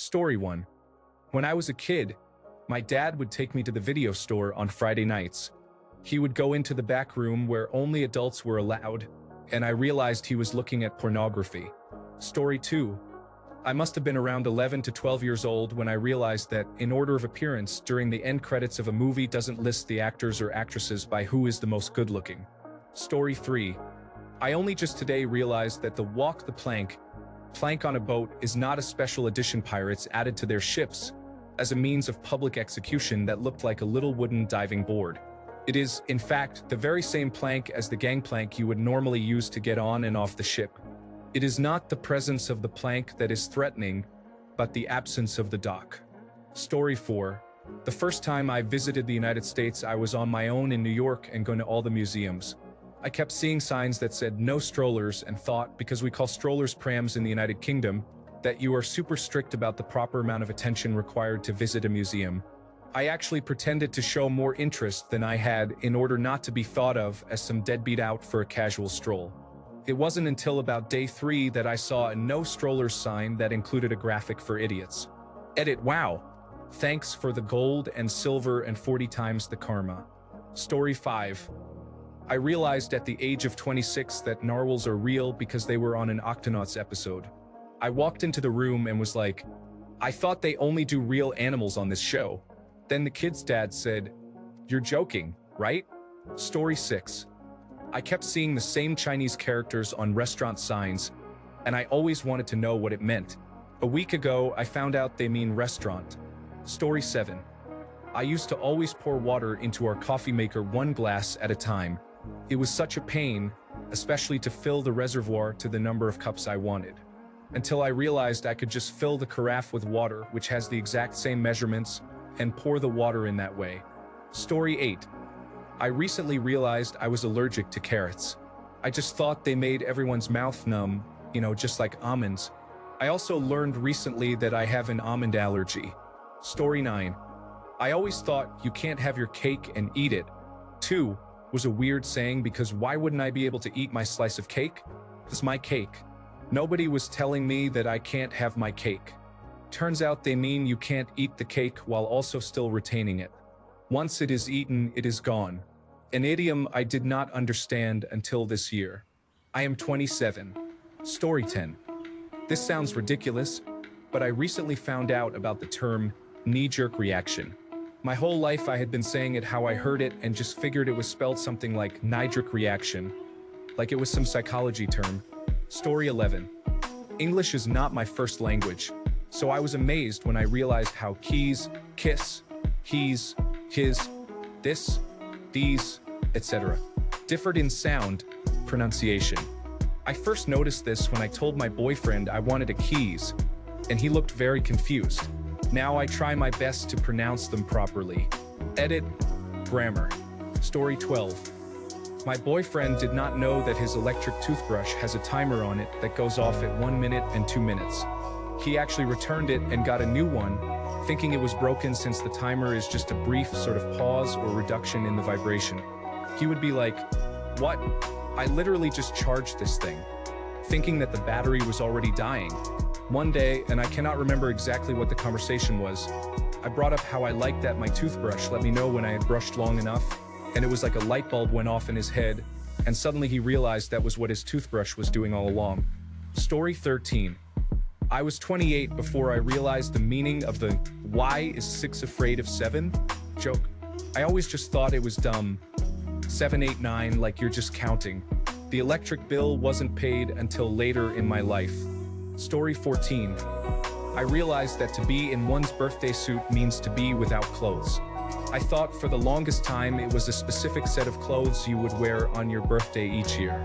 Story 1. When I was a kid, my dad would take me to the video store on Friday nights. He would go into the back room where only adults were allowed, and I realized he was looking at pornography. Story 2. I must have been around 11 to 12 years old when I realized that, in order of appearance, during the end credits of a movie doesn't list the actors or actresses by who is the most good-looking. Story 3. I only just today realized that the walk the plank on a boat is not a special edition pirates added to their ships as a means of public execution that looked like a little wooden diving board. It is, in fact, the very same plank as the gangplank you would normally use to get on and off the ship. It is not the presence of the plank that is threatening, but the absence of the dock. Story 4. The first time I visited the United States, I was on my own in New York and going to all the museums. I kept seeing signs that said no strollers and thought, because we call strollers prams in the United Kingdom, that you are super strict about the proper amount of attention required to visit a museum. I actually pretended to show more interest than I had in order not to be thought of as some deadbeat out for a casual stroll. It wasn't until about day 3 that I saw a no strollers sign that included a graphic for idiots. Edit, wow. Thanks for the gold and silver and 40 times the karma. Story 5. I realized at the age of 26 that narwhals are real because they were on an Octonauts episode. I walked into the room and was like, I thought they only do real animals on this show. Then the kid's dad said, "You're joking, right?" Story 6. I kept seeing the same Chinese characters on restaurant signs, and I always wanted to know what it meant. A week ago, I found out they mean restaurant. Story 7. I used to always pour water into our coffee maker 1 glass at a time. It was such a pain, especially to fill the reservoir to the number of cups I wanted. Until I realized I could just fill the carafe with water, which has the exact same measurements, and pour the water in that way. Story 8. I recently realized I was allergic to carrots. I just thought they made everyone's mouth numb, just like almonds. I also learned recently that I have an almond allergy. Story 9. I always thought you can't have your cake and eat it. 2 was a weird saying because why wouldn't I be able to eat my slice of cake? It's my cake. Nobody was telling me that I can't have my cake. Turns out they mean you can't eat the cake while also still retaining it. Once it is eaten, it is gone. An idiom I did not understand until this year. I am 27. Story 10. This sounds ridiculous, but I recently found out about the term knee-jerk reaction. My whole life I had been saying it how I heard it and just figured it was spelled something like knee-jerk reaction, like it was some psychology term. Story 11. English is not my first language, so I was amazed when I realized how keys, kiss, he's, his, this, these, etc. differed in sound, pronunciation. I first noticed this when I told my boyfriend I wanted a keys, and he looked very confused. Now I try my best to pronounce them properly. Edit, grammar. Story 12. My boyfriend did not know that his electric toothbrush has a timer on it that goes off at 1 minute and 2 minutes. He actually returned it and got a new one, thinking it was broken since the timer is just a brief sort of pause or reduction in the vibration. He would be like, "What? I literally just charged this thing," thinking that the battery was already dying. One day, and I cannot remember exactly what the conversation was, I brought up how I liked that my toothbrush let me know when I had brushed long enough, and it was like a light bulb went off in his head, and suddenly he realized that was what his toothbrush was doing all along. Story 13. I was 28 before I realized the meaning of the "why is 6 afraid of 7" joke. I always just thought it was dumb. 7, 8, 9, like you're just counting. The electric bill wasn't paid until later in my life. Story 14. I realized that to be in one's birthday suit means to be without clothes. I thought for the longest time it was a specific set of clothes you would wear on your birthday each year.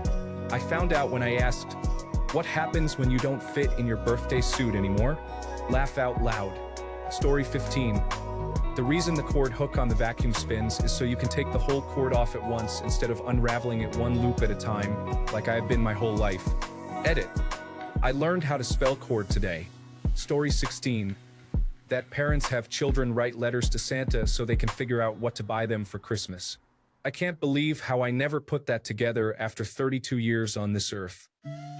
I found out when I asked, "What happens when you don't fit in your birthday suit anymore?" Laugh out loud. Story 15. The reason the cord hook on the vacuum spins is so you can take the whole cord off at once instead of unraveling it one loop at a time, like I have been my whole life. Edit. I learned how to spell cord today. Story 16. That parents have children write letters to Santa so they can figure out what to buy them for Christmas. I can't believe how I never put that together after 32 years on this earth.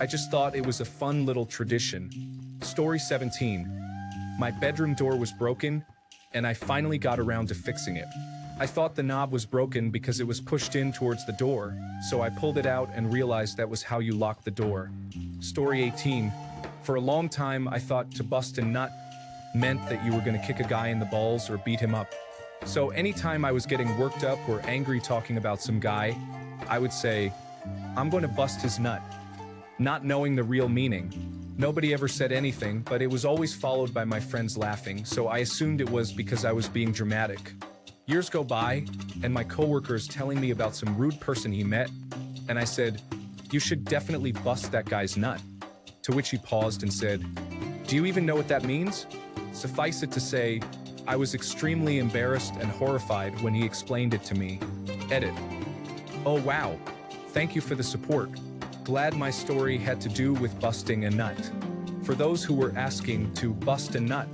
I just thought it was a fun little tradition. Story 17. My bedroom door was broken, and I finally got around to fixing it. I thought the knob was broken because it was pushed in towards the door, so I pulled it out and realized that was how you lock the door. Story 18. For a long time, I thought to bust a nut meant that you were going to kick a guy in the balls or beat him up. So anytime I was getting worked up or angry talking about some guy, I would say, I'm going to bust his nut, not knowing the real meaning. Nobody ever said anything, but it was always followed by my friends laughing, so I assumed it was because I was being dramatic. Years go by, and my coworker is telling me about some rude person he met, and I said, you should definitely bust that guy's nut. To which he paused and said, do you even know what that means? Suffice it to say, I was extremely embarrassed and horrified when he explained it to me. Edit. Oh wow, thank you for the support. Glad my story had to do with busting a nut. For those who were asking, to bust a nut,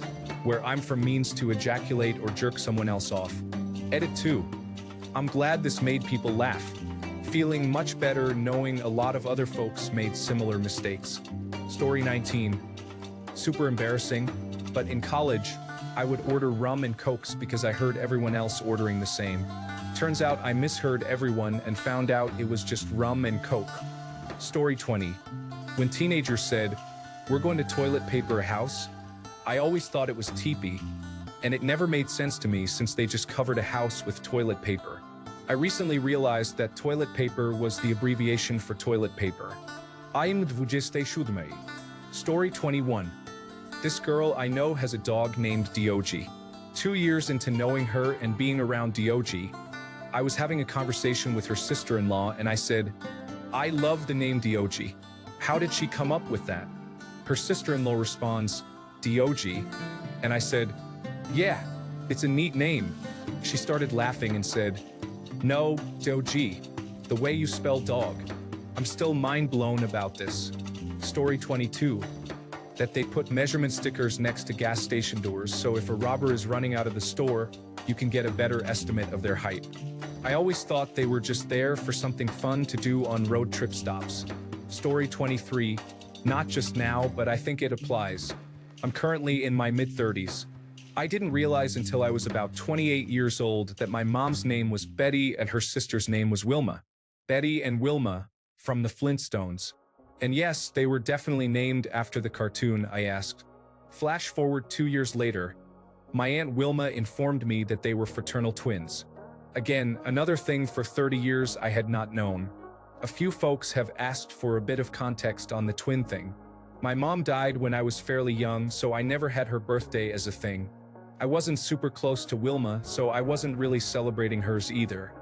where I'm from means to ejaculate or jerk someone else off. Edit 2. I'm glad this made people laugh. Feeling much better knowing a lot of other folks made similar mistakes. Story 19. Super embarrassing, but in college, I would order rum and cokes because I heard everyone else ordering the same. Turns out I misheard everyone and found out it was just rum and coke. Story 20. When teenagers said, we're going to toilet paper a house, I always thought it was teepee, and it never made sense to me since they just covered a house with toilet paper. I recently realized that toilet paper was the abbreviation for toilet paper. I'm 27. Story 21. This girl I know has a dog named Diogi. 2 years into knowing her and being around Diogi, I was having a conversation with her sister-in-law and I said, I love the name Diogi. How did she come up with that? Her sister-in-law responds, Diogi, and I said, yeah, it's a neat name. She started laughing and said, no, Doji, the way you spell dog. I'm still mind blown about this. Story 22. That they put measurement stickers next to gas station doors so if a robber is running out of the store, you can get a better estimate of their height. I always thought they were just there for something fun to do on road trip stops. Story 23. Not just now, but I think it applies. I'm currently in my mid-30s. I didn't realize until I was about 28 years old that my mom's name was Betty and her sister's name was Wilma. Betty and Wilma from the Flintstones. And yes, they were definitely named after the cartoon, I asked. Flash forward 2 years later, my Aunt Wilma informed me that they were fraternal twins. Again, another thing for 30 years I had not known. A few folks have asked for a bit of context on the twin thing. My mom died when I was fairly young, so I never had her birthday as a thing. I wasn't super close to Wilma, so I wasn't really celebrating hers either.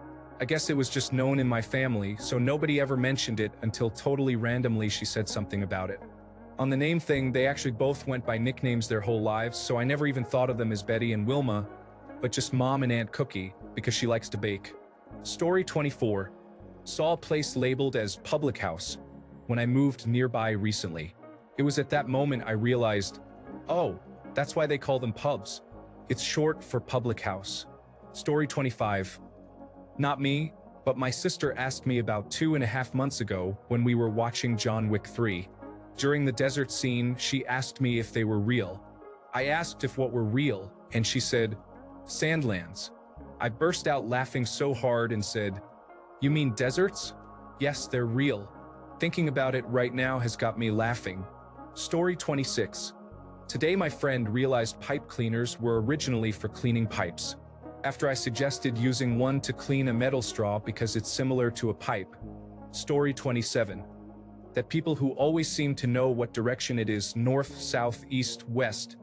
I guess it was just known in my family, so nobody ever mentioned it until totally randomly she said something about it. On the name thing, they actually both went by nicknames their whole lives, so I never even thought of them as Betty and Wilma, but just Mom and Aunt Cookie, because she likes to bake. Story 24. Saw a place labeled as Public House when I moved nearby recently. It was at that moment I realized, oh, that's why they call them pubs. It's short for public house. Story 25. Not me, but my sister asked me about 2.5 months ago when we were watching John Wick 3. During the desert scene, she asked me if they were real. I asked if what were real, and she said, Sandlands. I burst out laughing so hard and said, you mean deserts? Yes, they're real. Thinking about it right now has got me laughing. Story 26. Today my friend realized pipe cleaners were originally for cleaning pipes. After I suggested using one to clean a metal straw because it's similar to a pipe. Story 27. That people who always seem to know what direction it is, north, south, east, west,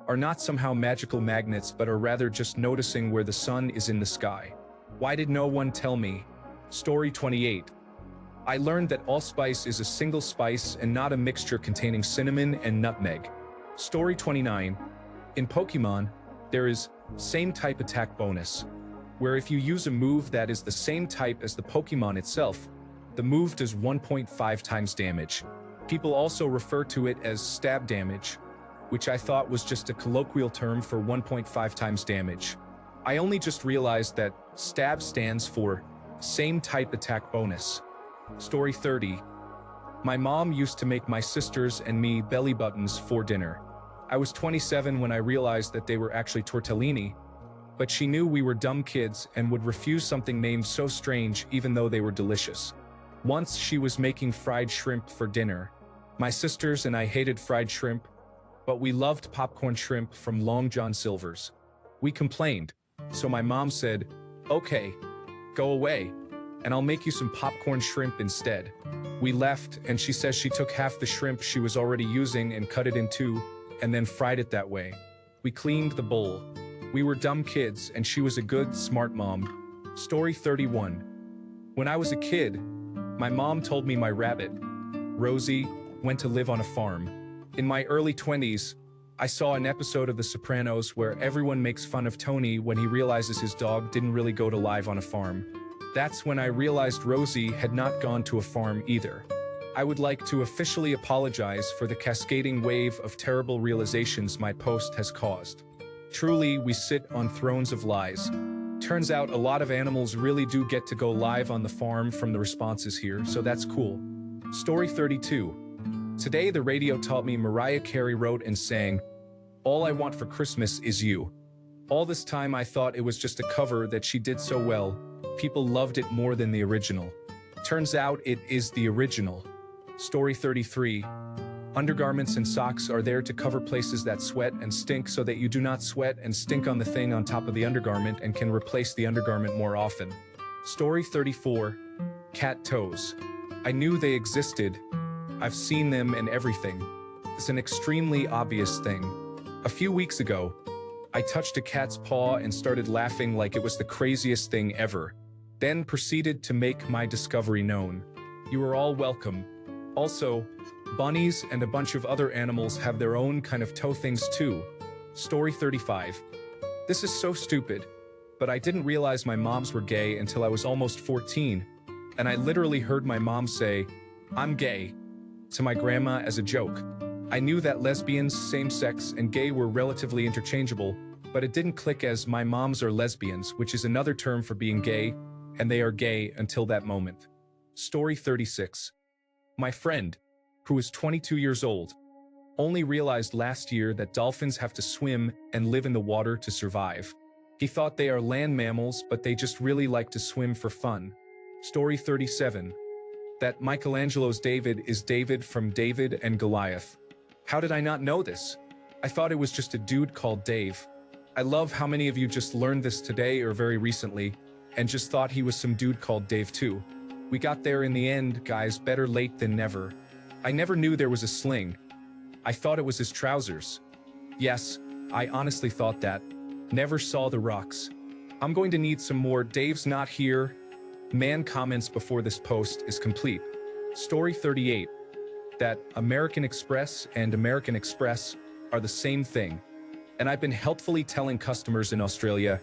are not somehow magical magnets but are rather just noticing where the sun is in the sky. Why did no one tell me? Story 28. I learned that allspice is a single spice and not a mixture containing cinnamon and nutmeg. Story 29. In Pokemon, there is same type attack bonus, where if you use a move that is the same type as the Pokemon itself, the move does 1.5 times damage. People also refer to it as stab damage, which I thought was just a colloquial term for 1.5 times damage. I only just realized that stab stands for same type attack bonus. Story 30. My mom used to make my sisters and me belly buttons for dinner. I was 27 when I realized that they were actually tortellini, but she knew we were dumb kids and would refuse something named so strange even though they were delicious. Once she was making fried shrimp for dinner. My sisters and I hated fried shrimp, but we loved popcorn shrimp from Long John Silver's. We complained, so my mom said, "Okay, go away, and I'll make you some popcorn shrimp instead." We left, and she says she took half the shrimp she was already using and cut it in two, and then fried it that way. We cleaned the bowl. We were dumb kids, and she was a good, smart mom. Story 31. When I was a kid, my mom told me my rabbit, Rosie, went to live on a farm. In my early 20s, I saw an episode of The Sopranos where everyone makes fun of Tony when he realizes his dog didn't really go to live on a farm. That's when I realized Rosie had not gone to a farm either. I would like to officially apologize for the cascading wave of terrible realizations my post has caused. Truly, we sit on thrones of lies. Turns out a lot of animals really do get to go live on the farm from the responses here, so that's cool. Story 32. Today the radio taught me Mariah Carey wrote and sang, "All I Want for Christmas Is You." All this time I thought it was just a cover that she did so well. People loved it more than the original. Turns out it is the original. Story 33. Undergarments and socks are there to cover places that sweat and stink so that you do not sweat and stink on the thing on top of the undergarment and can replace the undergarment more often. Story 34. Cat toes. I knew they existed. I've seen them and everything. It's an extremely obvious thing. A few weeks ago, I touched a cat's paw and started laughing like it was the craziest thing ever. Then proceeded to make my discovery known. You are all welcome. Also, bunnies and a bunch of other animals have their own kind of toe things too. Story 35. This is so stupid, but I didn't realize my moms were gay until I was almost 14, and I literally heard my mom say, "I'm gay," to my grandma as a joke. I knew that lesbians, same-sex, and gay were relatively interchangeable, but it didn't click as my moms are lesbians, which is another term for being gay, and they are gay until that moment. Story 36. My friend, who is 22 years old, only realized last year that dolphins have to swim and live in the water to survive. He thought they are land mammals, but they just really like to swim for fun. Story 37. That Michelangelo's David is David from David and Goliath. How did I not know this? I thought it was just a dude called Dave. I love how many of you just learned this today or very recently, and just thought he was some dude called Dave too. We got there in the end, guys, better late than never. I never knew there was a sling. I thought it was his trousers. Yes, I honestly thought that. Never saw the rocks. I'm going to need some more Dave's not here man comments before this post is complete. Story 38. That American Express and American Express are the same thing. And I've been helpfully telling customers in Australia,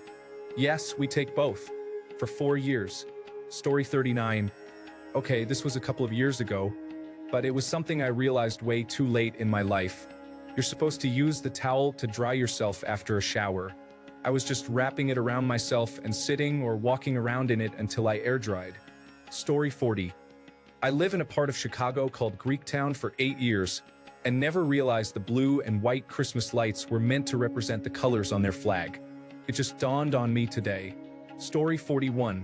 yes, we take both, for 4 years. Story 39. Okay, this was a couple of years ago, but it was something I realized way too late in my life. You're supposed to use the towel to dry yourself after a shower. I was just wrapping it around myself and sitting or walking around in it until I air dried. Story 40. I live in a part of Chicago called Greektown for 8 years and never realized the blue and white Christmas lights were meant to represent the colors on their flag. It just dawned on me today. Story 41.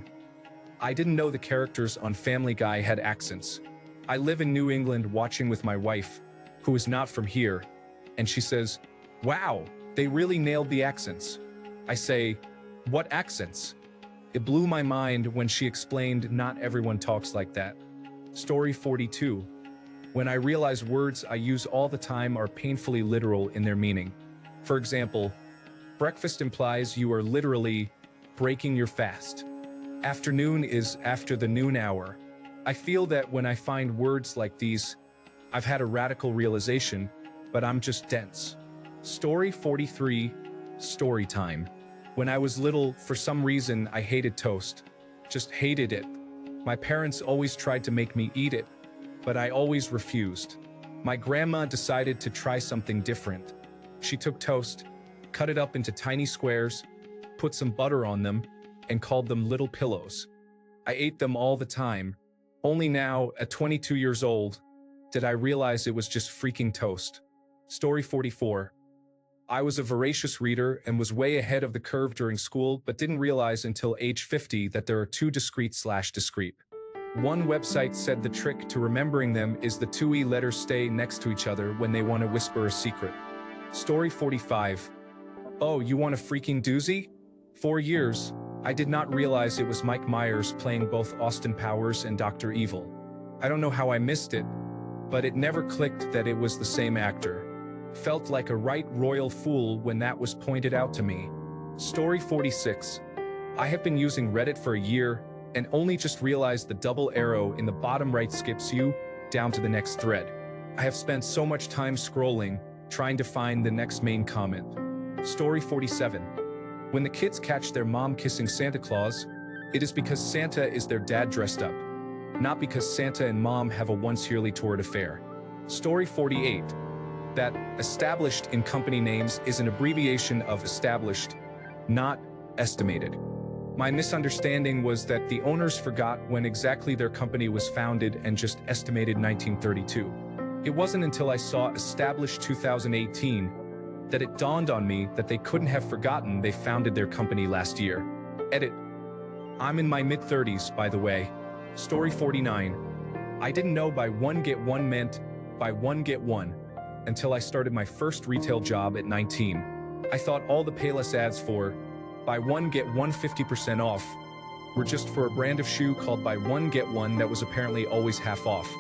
I didn't know the characters on Family Guy had accents. I live in New England watching with my wife, who is not from here, and she says, "Wow, they really nailed the accents." I say, "What accents?" It blew my mind when she explained not everyone talks like that. Story 42. When I realize words I use all the time are painfully literal in their meaning. For example, breakfast implies you are literally breaking your fast. Afternoon is after the noon hour. I feel that when I find words like these, I've had a radical realization, but I'm just dense. Story 43. Story time. When I was little, for some reason, I hated toast. Just hated it. My parents always tried to make me eat it, but I always refused. My grandma decided to try something different. She took toast, cut it up into tiny squares, put some butter on them, and called them little pillows. I ate them all the time. Only now, at 22 years old, did I realize it was just freaking toast. Story 44. I was a voracious reader and was way ahead of the curve during school, but didn't realize until age 50 that there are two discrete. One website said the trick to remembering them is the two E letters stay next to each other when they want to whisper a secret. Story 45. Oh, you want a freaking doozy? For years, I did not realize it was Mike Myers playing both Austin Powers and Dr. Evil. I don't know how I missed it, but it never clicked that it was the same actor. Felt like a right royal fool when that was pointed out to me. Story 46. I have been using Reddit for a year and only just realized the double arrow in the bottom right skips you down to the next thread. I have spent so much time scrolling, trying to find the next main comment. Story 47. When the kids catch their mom kissing Santa Claus, it is because Santa is their dad dressed up, not because Santa and mom have a once yearly torrid affair. Story 48. That established in company names is an abbreviation of established, not estimated. My misunderstanding was that the owners forgot when exactly their company was founded and just estimated 1932. It wasn't until I saw established 2018 that it dawned on me that they couldn't have forgotten they founded their company last year. Edit. I'm in my mid-30s, by the way. Story 49. I didn't know buy one get one meant buy one get one until I started my first retail job at 19. I thought all the Payless ads for buy one get one 50% off were just for a brand of shoe called buy one get one that was apparently always half off.